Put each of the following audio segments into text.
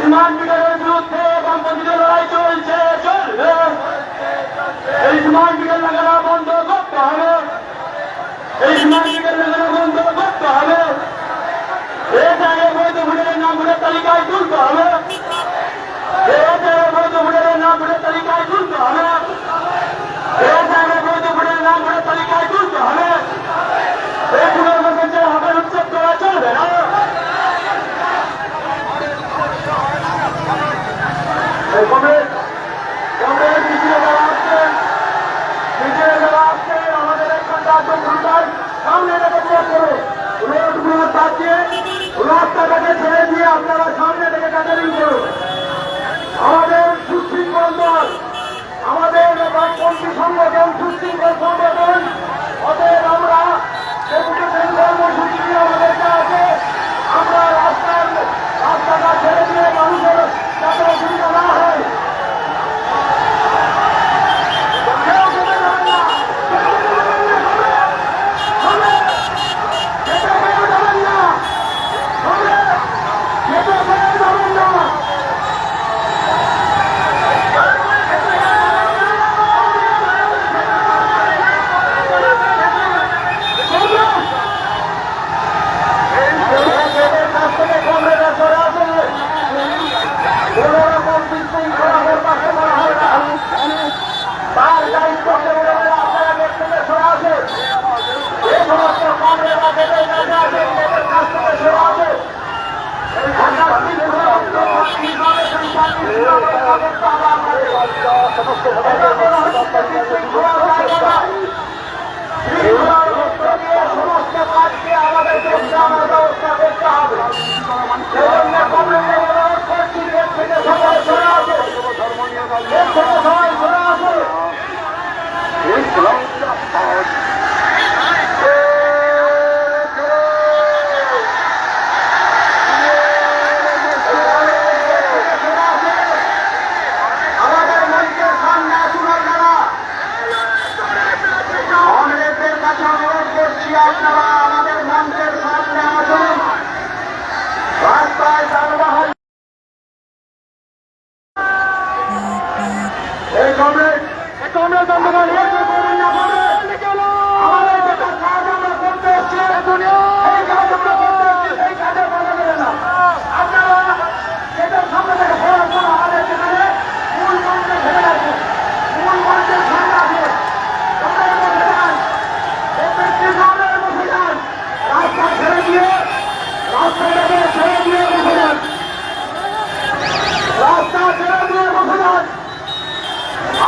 Smart মিটারের বিরুদ্ধে বামপন্থীদের লড়াই চলছে, চলবে। এই স্মার্ট মিটার লাগানো বন্ধ করতে হবে, এই স্মার্ট মিটার লাগানো বন্ধ করতে হবে। এই জায়গায় বৈধ ভোটারের নাম ভোটার তালিকায় তুলতে হবে, এই জায়গায় বৈধ ভোটারের নাম ভোটার তালিকায় তুলতে হবে, এই জায়গায় বৈধ ভোটারের নাম ভোটার তালিকায় তুলতে হবে। এই পুনর্বাসনের হকের উচ্ছেদ করা চলবে না। আমাদের এক ঘন্টা সামনে রাস্তাটাকে ছেড়ে দিয়ে আপনারা সামনে থেকে ক্যাটারিং করুন। আমাদের সুশৃঙ্খল দল, আমাদের বামপন্থী সংগঠন সুশৃঙ্খল সংগঠন, অতএব আমরা ডেপুটেশন কর্মসূচি নিয়ে আমাদেরকে আছে। আমরা রাস্তাটা ছেড়ে দিয়ে মানুষের যাতে অসুবিধা না হয়।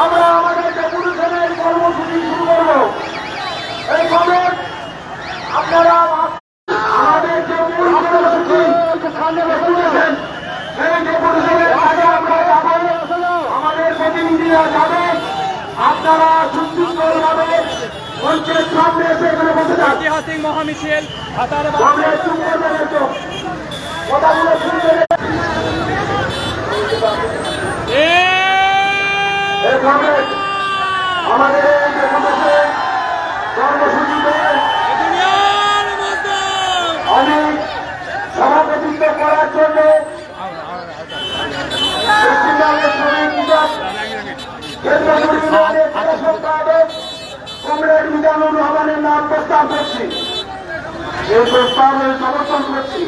আমরা আমাদের ডেপুটেশনের কর্মসূচি শুরু করব। এই খবর আপনারা আমাদের যে মূল কর্মসূচি ডেপুটেশন, সেই ডেপুটেশনের কাজে আমরা যাব। আমাদের প্রতিনিধিরা যাবে, আপনারা সুশৃঙ্খলভাবে মঞ্চের সামনে এসে এখানে বসে যান। ঐতিহাসিক মহামিছিল চুপ করবেন, একটু কথাগুলো শুনবেন। আমাদের কর্মসূচিতে অনেক সভাপতিত্ব করার জন্য কমরেড মিজানুর রহমানের নাম প্রস্তাব করছি, এই প্রস্তাবের সমর্থন করছি।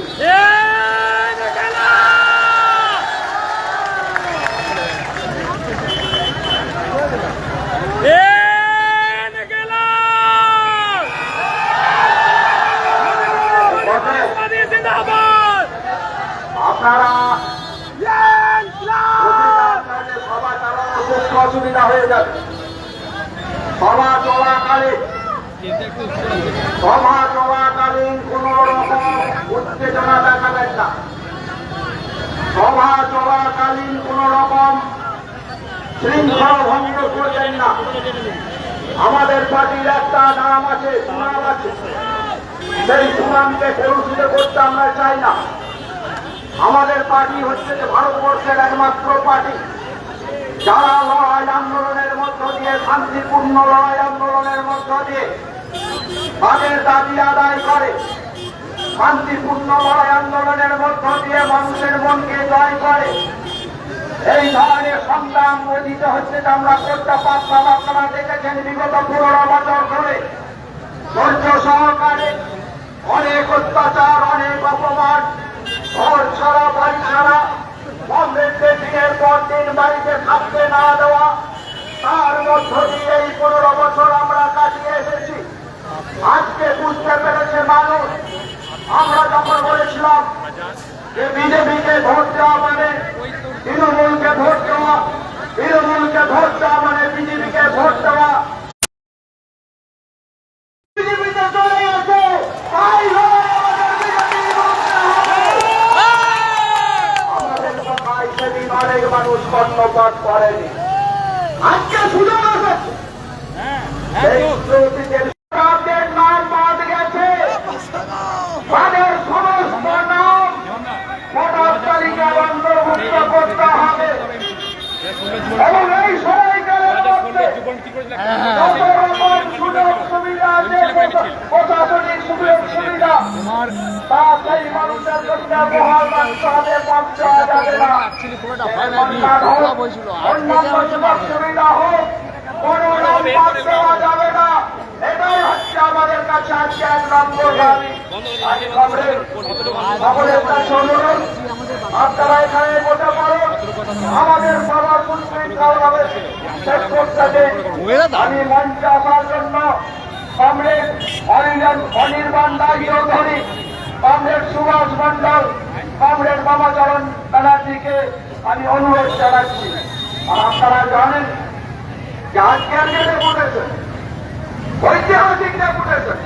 আপনারা সভা চালানোর পক্ষে অসুবিধা হয়ে যাবে। সভা চলাকালীন কোন রকম উত্তেজনা দেখাবেন না। সভা চলাকালীন কোন রকম শৃঙ্খলা ভঙ্গ করবেন না। আমাদের পার্টির একটা নাম আছে, সুনাম আছে, সেই সুনামকে কলুষিত করতে আমরা চাই না। আমাদের পার্টি হচ্ছে যে ভারতবর্ষের একমাত্র পার্টি যারা লড়াই আন্দোলনের মধ্য দিয়ে, শান্তিপূর্ণ লড়াই আন্দোলনের মধ্য দিয়ে তাদের দাবি আদায় করে। শান্তিপূর্ণ লড়াই আন্দোলনের মধ্য দিয়ে মানুষের মনকে জয় করে। এই ধরনের সংগ্রাম অর্জিত হচ্ছে যে আমরা করতে পারতাম। আপনারা দেখেছেন বিগত 15 বছর ধরে ধৈর্য সহকারে অনেক অত্যাচার, অনেক অপমান, ঘর ছাড়া, বাড়ি ছাড়া, কমরেডকে দিনের পর দিন বাড়িতে থাকতে না দেওয়া, তার মধ্য দিয়ে এই 15 বছর আমরা কাটিয়ে এসেছি। আজকে বুঝতে পেরেছে মানুষ, আমরা যখন বলেছিলাম যে বিজেপিকে ভোট দেওয়া মানে তৃণমূলকে ভোট দেওয়া, তৃণমূলকে ভোট দেওয়া মানে বিজেপিকে ভোট দেওয়া, বিজেপিতে চলে গেছে, তাই আমাদের কথায় সেদিন অনেক মানুষ কর্ণপাত করেনি। আজকে সুযোগ আছে, তাদের নাম বাদ গেছে, তাদের সমস্ত নাম ভোটার তালিকায় অন্তর্ভুক্ত করতে হবে এবং এই সময়কালের মধ্যে যত রকম সুযোগ সুবিধা আছে, প্রশাসনিক সুযোগ সুবিধা, তা সেই মানুষের জন্য বহাল রাখতে হবে, কম দেওয়া যাবে না। অন্যান্য সুযোগ সুবিধা হোক, কোনো নাম বাদ দেওয়া যাবে না। এটাই হচ্ছে আমাদের কাছে আজকে 1 নম্বর দাবি। সকলের কাছে অনুরোধ, আপনারা এখানে বসে পড়ুন। আমাদের সবার সুশৃঙ্খলভাবে শেষ করতে দিন। আমি মঞ্চে আসার জন্য comrade Anirban Das Chowdhury, comrade Subhash Mondal, comrade Bamacharan ব্যানার্জিকে আমি অনুরোধ জানাচ্ছি। আর আপনারা জানেন যে আজকের ডেপুটেশন ঐতিহাসিক ডেপুটেশন।